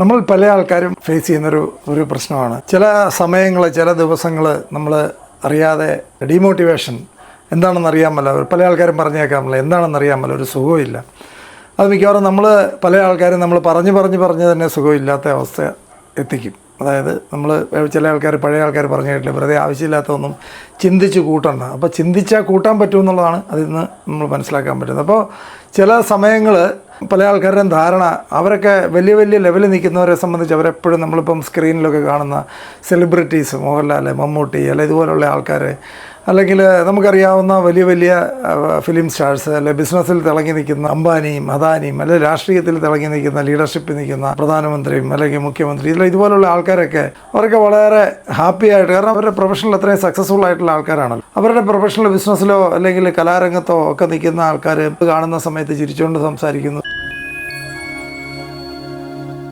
നമ്മൾ പല ആൾക്കാരും ഫേസ് ചെയ്യുന്നൊരു പ്രശ്നമാണ്. ചില സമയങ്ങൾ, ചില ദിവസങ്ങൾ നമ്മൾ അറിയാതെ ഡീമോട്ടിവേഷൻ എന്താണെന്ന് അറിയാമല്ലോ. പല ആൾക്കാരും പറഞ്ഞേക്കാമല്ലോ, എന്താണെന്ന് അറിയാമല്ലോ, ഒരു സുഖമില്ല. അത് മിക്കവാറും പല ആൾക്കാരും നമ്മൾ പറഞ്ഞ് തന്നെ സുഖമില്ലാത്ത അവസ്ഥ എത്തിക്കും. അതായത് ചില ആൾക്കാർ, പഴയ ആൾക്കാർ പറഞ്ഞു കേട്ടില്ല, വെറുതെ ആവശ്യമില്ലാത്തതൊന്നും ചിന്തിച്ച് കൂട്ടണ്ട. അപ്പോൾ ചിന്തിച്ചാൽ കൂട്ടാൻ പറ്റുമെന്നുള്ളതാണ് അതിൽ നിന്ന് നമ്മൾ മനസ്സിലാക്കാൻ പറ്റുന്നത്. അപ്പോൾ ചില സമയങ്ങൾ പല ആൾക്കാരുടെയും ധാരണ, അവരൊക്കെ വലിയ വലിയ ലെവലിൽ നിൽക്കുന്നവരെ സംബന്ധിച്ച് അവരെപ്പോഴും നമ്മളിപ്പം സ്ക്രീനിലൊക്കെ കാണുന്ന സെലിബ്രിറ്റീസ്, മോഹൻലാൽ, മമ്മൂട്ടി, അല്ല ഇതുപോലുള്ള ആൾക്കാർ, അല്ലെങ്കിൽ നമുക്കറിയാവുന്ന വലിയ വലിയ ഫിലിം സ്റ്റാർസ്, അല്ലെ ബിസിനസ്സിൽ തിളങ്ങി നിൽക്കുന്ന അംബാനിയും അദാനിയും, അല്ലെങ്കിൽ രാഷ്ട്രീയത്തിൽ തിളങ്ങി നിൽക്കുന്ന, ലീഡർഷിപ്പിൽ നിൽക്കുന്ന പ്രധാനമന്ത്രിയും അല്ലെങ്കിൽ മുഖ്യമന്ത്രി, ഇതുപോലുള്ള ആൾക്കാരൊക്കെ അവരൊക്കെ വളരെ ഹാപ്പി ആയിട്ട്, കാരണം അവരുടെ പ്രൊഫഷനിൽ അത്രയും സക്സസ്ഫുൾ ആയിട്ടുള്ള ആൾക്കാരാണല്ലോ. അവരുടെ പ്രൊഫഷണൽ ബിസിനസ്സിലോ അല്ലെങ്കിൽ കലാരംഗത്തോ ഒക്കെ നിൽക്കുന്ന ആൾക്കാർ കാണുന്ന സമയത്ത് ചിരിച്ചുകൊണ്ട് സംസാരിക്കുന്നു.